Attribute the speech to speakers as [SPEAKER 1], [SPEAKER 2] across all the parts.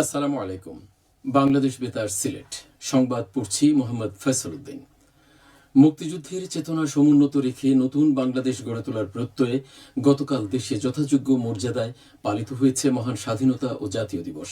[SPEAKER 1] আসসালামু আলাইকুম। বাংলাদেশ বেতার সিলেট সংবাদ পড়ছি মোহাম্মদ ফয়সল উদ্দিন। মুক্তিযুদ্ধের চেতনা সমুন্নত রেখে নতুন বাংলাদেশ গড়ে তোলার প্রত্যয়ে গতকাল দেশে যথাযোগ্য মর্যাদায় পালিত হয়েছে মহান স্বাধীনতা ও জাতীয় দিবস।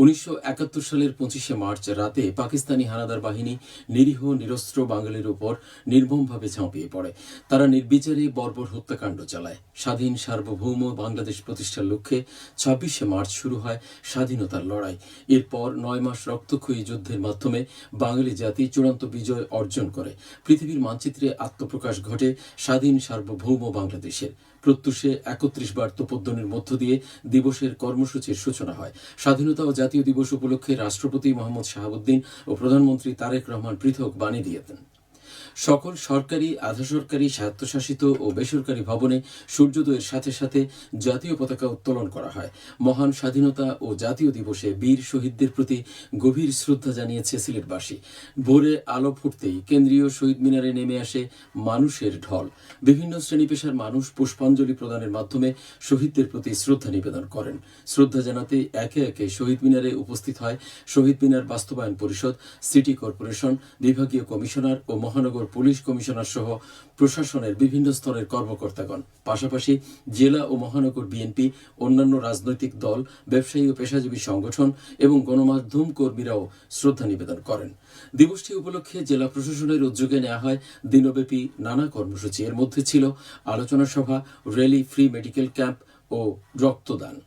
[SPEAKER 1] ১৯৭১ সালের ২৫শে মার্চ রাতে পাকিস্তানি হানাদার বাহিনী নিরীহ নিরস্ত্র বাঙালির উপর নির্মমভাবে ঝাঁপিয়ে পড়ে। তারা নির্বিচারে বর্বর হত্যাকাণ্ড চালায়। স্বাধীন সার্বভৌম বাংলাদেশ প্রতিষ্ঠার লক্ষ্যে ২৬শে মার্চ শুরু হয় স্বাধীনতার লড়াই। এরপর ৯ মাস রক্তক্ষয়ী যুদ্ধের মাধ্যমে বাঙালি জাতি চূড়ান্ত বিজয় অর্জন করে। পৃথিবীর মানচিত্রে আত্মপ্রকাশ ঘটে স্বাধীন সার্বভৌম বাংলাদেশের। প্রত্যুষে ৩১ বার তোপধ্বনির মধ্য দিয়ে দিবসের কর্মসূচির সূচনা হয়। স্বাধীনতা ও জাতীয় দিবস উপলক্ষে রাষ্ট্রপতি মোহাম্মদ শাহাবুদ্দিন ও প্রধানমন্ত্রী তারেক রহমান পৃথক বাণী দিয়েছেন। সকল সরকারি, আধা সরকারি, স্বায়ত্তশাসিত ও বেসরকারি ভবনে সূর্যোদয়ের সাথে সাথে জাতীয় পতাকা উত্তোলন করা হয়। মহান স্বাধীনতা ও জাতীয় দিবসে বীর শহীদদের প্রতি গভীর শ্রদ্ধা জানিয়েছে সিলেটবাসী। ভোরে আলো ফুটতেই কেন্দ্রীয় শহীদ মিনারে নেমে আসে মানুষের ঢল। বিভিন্ন শ্রেণী পেশার মানুষ পুষ্পাঞ্জলি প্রদানের মাধ্যমে শহীদদের প্রতি শ্রদ্ধা নিবেদন করেন। শ্রদ্ধা জানাতে একে একে শহীদ মিনারে উপস্থিত হয় শহীদ মিনার বাস্তবায়ন পরিষদ, সিটি কর্পোরেশন, বিভাগীয় কমিশনার ও মহানগর পুলিশ কমিশনার সহ প্রশাসনের বিভিন্ন স্তরের কর্মকর্তাগণ। পাশাপাশি জেলা ও মহানগর বিএনপি, অন্যান্য রাজনৈতিক দল, ব্যবসায়ী ও পেশাজীবী সংগঠন এবং গণমাধ্যম কর্মীরাও শ্রদ্ধা নিবেদন করেন। দিবসটি উপলক্ষে জেলা প্রশাসনের উদ্যোগে নেওয়া হয় দিনব্যাপী নানা কর্মসূচি। এর মধ্যে ছিল আলোচনা সভা, র্যালি, ফ্রি মেডিকেল ক্যাম্প ও রক্তদান।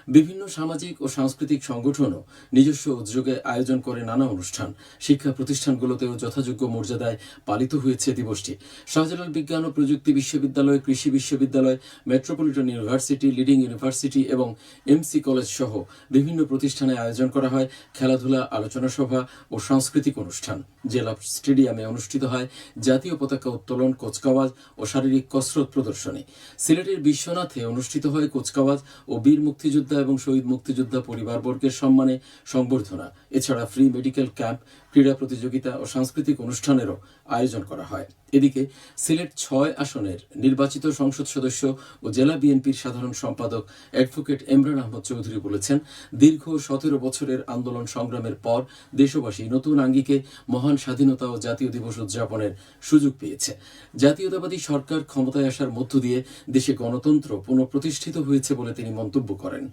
[SPEAKER 1] বিভিন্ন সামাজিক ও সাংস্কৃতিক সংগঠনও নিজস্ব উদ্যোগে আয়োজন করে নানা অনুষ্ঠান। শিক্ষা প্রতিষ্ঠানগুলোতেও যথাযোগ্য মর্যাদায় পালিত হয়েছে দিবসটি। শাহজালাল বিজ্ঞান ও প্রযুক্তি বিশ্ববিদ্যালয়, কৃষি বিশ্ববিদ্যালয়, মেট্রোপলিটন ইউনিভার্সিটি, লিডিং ইউনিভার্সিটি এবং এমসি কলেজ সহ বিভিন্ন প্রতিষ্ঠানে আয়োজন করা হয় খেলাধুলা, আলোচনা সভা ও সাংস্কৃতিক অনুষ্ঠান। জেলা স্টেডিয়ামে অনুষ্ঠিত হয় জাতীয় পতাকা উত্তোলন, কুচকাওয়াজ ও শারীরিক কসরত প্রদর্শনী। সিলেটের বিশ্বনাথে অনুষ্ঠিত হয় কুচকাওয়াজ ও বীর মুক্তিযোদ্ধা এবং শহীদ মুক্তিযোদ্ধা পরিবারবর্গের সম্মানে সংবর্ধনা। এছাড়া ফ্রি মেডিকেল ক্যাম্প, ক্রীড়া প্রতিযোগিতা ও সাংস্কৃতিক অনুষ্ঠানেরও আয়োজন করা হয়। এদিকে সিলেট ৬ আসনের নির্বাচিত সংসদ সদস্য ও জেলা বিএনপির সাধারণ সম্পাদক অ্যাডভোকেট এমরান আহমদ চৌধুরী বলেছেন, দীর্ঘ ১৭ বছরের আন্দোলন সংগ্রামের পর দেশবাসী নতুন আঙ্গিকে মহান স্বাধীনতা ও জাতীয় দিবস উদযাপনের সুযোগ পেয়েছে। জাতীয়তাবাদী সরকার ক্ষমতায় আসার মধ্য দিয়ে দেশে গণতন্ত্র পুনঃপ্রতিষ্ঠিত হয়েছে বলে তিনি মন্তব্য করেন।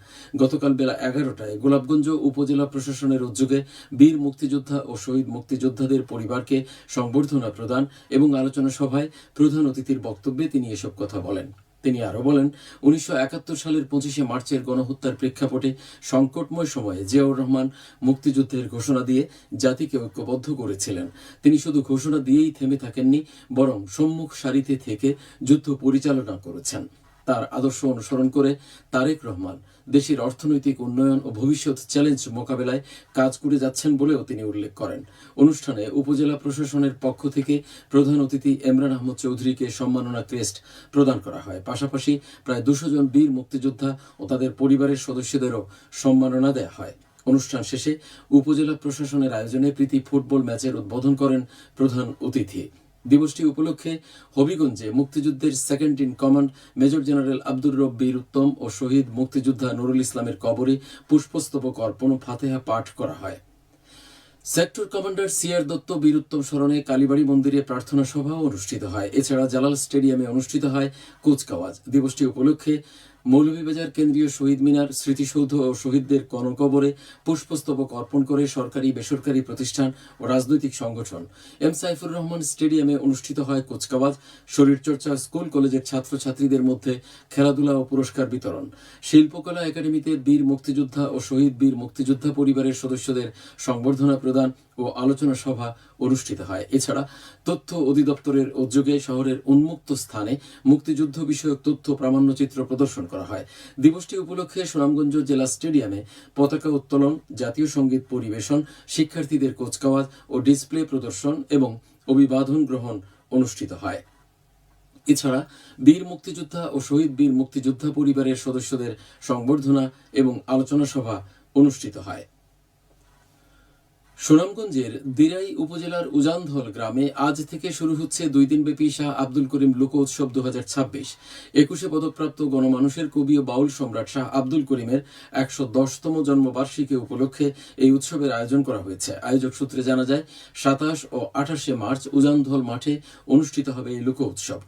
[SPEAKER 1] গতকাল বেলা ১১টায় গোলাপগঞ্জ উপজেলা প্রশাসনের উদ্যোগে বীর মুক্তিযোদ্ধা ও শহীদ মুক্তিযোদ্ধাদের পরিবারকে সংবর্ধনা প্রদান এবং আলোচনা সভায় প্রধান অতিথির বক্তব্যে তিনি এসব কথা বলেন। তিনি আরো বলেন, ১৯৭১ সালের ২৫শে মার্চের গণহত্যার প্রেক্ষাপটে সংকটময় সময়ে জিয়াউর রহমান মুক্তিযুদ্ধের ঘোষণা দিয়ে জাতিকে ঐক্যবদ্ধ করেছিলেন। তিনি শুধু ঘোষণা দিয়েই থেমে থাকেননি, বরং সম্মুখ সারিতে থেকে যুদ্ধ পরিচালনা করেছেন। তার আদর্শ অনুসরণ করে তারেক রহমান দেশের অর্থনৈতিক উন্নয়ন ও ভবিষ্যৎ চ্যালেঞ্জ মোকাবেলায় কাজ করে যাচ্ছেন বলেও তিনি উল্লেখ করেন। অনুষ্ঠানে উপজেলা প্রশাসনের পক্ষ থেকে প্রধান অতিথি এমরান আহমদ চৌধুরীকে সম্মাননা ক্রেস্ট প্রদান করা হয়। পাশাপাশি প্রায় ২০০ জন বীর মুক্তিযোদ্ধা ও তাদের পরিবারের সদস্যদেরও সম্মাননা দেওয়া হয়। অনুষ্ঠান শেষে উপজেলা প্রশাসনের আয়োজনে প্রীতি ফুটবল ম্যাচের উদ্বোধন করেন প্রধান অতিথি। দিবসটি উপলক্ষে হবিগঞ্জে মুক্তিযুদ্ধের second in command major general Abdur রব বীর উত্তম ও শহীদ মুক্তিযোদ্ধা নুরুল ইসলামের কবরে পুষ্পস্তবক অর্পণ ও ফাতেহা পাঠ করা হয়। সেক্টর কমান্ডার সিআর দত্ত বীর উত্তম স্মরণে কালীবাড়ি মন্দিরে প্রার্থনা সভাও অনুষ্ঠিত হয়। এছাড়া জালাল স্টেডিয়ামে অনুষ্ঠিত হয় কুচকাওয়াজ। দিবসটি উপলক্ষে মৌলভীবাজার কেন্দ্রীয় শহীদ মিনার, স্মৃতিসৌধ ও শহীদদের গণকবরে পুষ্পস্তবক অর্পণ করে সরকারি, বেসরকারি প্রতিষ্ঠান ও রাজনৈতিক সংগঠন। এম সাইফুর রহমান স্টেডিয়ামে অনুষ্ঠিত হয় কুচকাওয়াজ, শরীরচর্চা, স্কুল কলেজের ছাত্রছাত্রীদের মধ্যে খেলাধুলা ও পুরস্কার বিতরণ। শিল্পকলা একাডেমিতে বীর মুক্তিযোদ্ধা ও শহীদ বীর মুক্তিযোদ্ধা পরিবারের সদস্যদের সংবর্ধনা প্রদান ও আলোচনা সভা অনুষ্ঠিত হয়। এছাড়া তথ্য অধিদপ্তরের উদ্যোগে শহরের উন্মুক্ত স্থানে মুক্তিযুদ্ধ বিষয়ক তথ্য প্রামাণ্যচিত্র প্রদর্শন করা হয়। দিবসটি উপলক্ষে সুনামগঞ্জ জেলা স্টেডিয়ামে পতাকা উত্তোলন, জাতীয় সঙ্গীত পরিবেশন, শিক্ষার্থীদের কুচকাওয়াজ ও ডিসপ্লে প্রদর্শন এবং অভিবাদন গ্রহণ অনুষ্ঠিত হয়। এছাড়া বীর মুক্তিযোদ্ধা ও শহীদ বীর মুক্তিযোদ্ধা পরিবারের সদস্যদের সংবর্ধনা এবং আলোচনা সভা অনুষ্ঠিত হয়। সুনামগঞ্জের দিরাই উপজেলার উজানধল গ্রামে আজ থেকে শুরু হচ্ছে 2 দিনব্যাপী শাহ আব্দুল করিম লোক উৎসব 2026। 21 পদকপ্রাপ্ত গণমানুষের কবি ও বাউল সম্রাট শাহ আব্দুল করিমের 110তম জন্মবার্ষিকী উপলক্ষে এই উৎসবের আয়োজন করা হয়েছে। আয়োজক সূত্রে জানা যায় 27 ও 28 মার্চ উজানধল মাঠে অনুষ্ঠিত হবে এই লোক উৎসব।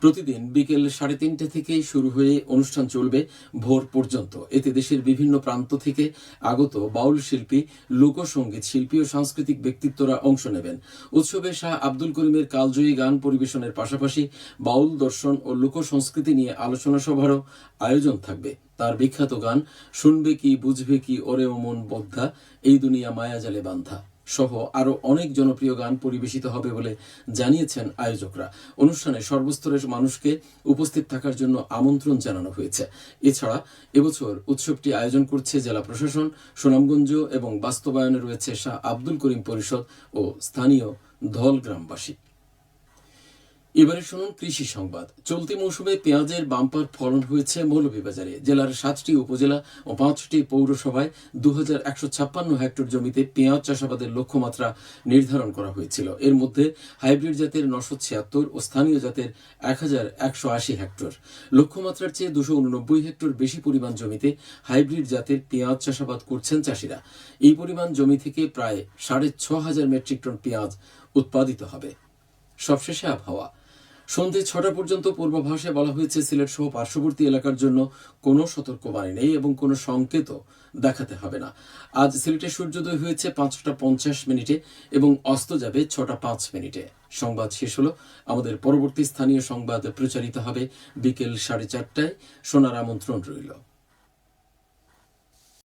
[SPEAKER 1] প্রতিদিন বিকেল 3:30 থেকে শুরু হয়ে অনুষ্ঠান চলবে ভোর পর্যন্ত। এতে দেশের বিভিন্ন প্রান্ত থেকে আগত বাউল শিল্পী, লোকসঙ্গীত শিল্পী ও সাংস্কৃতিক ব্যক্তিত্বরা অংশ নেবেন। উৎসবে শাহ আব্দুল করিমের কালজয়ী গান পরিবেশনের পাশাপাশি বাউল দর্শন ও লোক সংস্কৃতি নিয়ে আলোচনা সভারও আয়োজন থাকবে। তার বিখ্যাত গান শুনবে কি বুঝবে কি ওরে ও মন বদ্ধা, এই দুনিয়া মায়াজালে বান্ধা সহ আরো অনেক জনপ্রিয় গান পরিবেশিত হবে বলে জানিয়েছেন আয়োজকরা। অনুষ্ঠানে সর্বস্তরের মানুষকে উপস্থিত থাকার জন্য আমন্ত্রণ জানানো হয়েছে। এছাড়া এবছর উৎসবটি আয়োজন করছে জেলা প্রশাসন, সুনামগঞ্জ এবং বাস্তবায়নে রয়েছে শাহ আব্দুল করিম পরিষদ ও স্থানীয় ধল গ্রামবাসী। এবারে শুনুন কৃষি সংবাদ। চলতি মৌসুমে পেঁয়াজের বাম্পার ফলন হয়েছে মৌলভীবাজারে। জেলার 7টি উপজেলা ও 5টি পৌরসভায় 2156 হেক্টর জমিতে পেঁয়াজ চাষাবাদের লক্ষ্যমাত্রা নির্ধারণ করা হয়েছিল। এর মধ্যে হাইব্রিড জাতের 976 ও স্থানীয় জাতের 1180 হেক্টর। লক্ষ্যমাত্রার চেয়ে 289 হেক্টর বেশি পরিমাণ জমিতে হাইব্রিড জাতের পেঁয়াজ চাষাবাদ করছেন চাষিরা। এই পরিমাণ জমি থেকে প্রায় 6500 মেট্রিক টন পেঁয়াজ উৎপাদিত হবে। সবশেষে আবহাওয়া। সন্ধ্যে 6টা পর্যন্ত পূর্বাভাসে বলা হয়েছে সিলেট সহ পার্শ্ববর্তী এলাকার জন্য কোনো সতর্কবাণী নেই এবং কোনো সংকেতও দেখাতে হবে না। আজ সিলেটে সূর্যোদয় হয়েছে 5টা 50 মিনিটে এবং অস্ত যাবে 6টা 5 মিনিটে। সংবাদ শেষ হলো। আমাদের পরবর্তী স্থানীয় সংবাদ প্রচারিত হবে বিকেল 4:30টায়। শোনার আমন্ত্রণ রইল।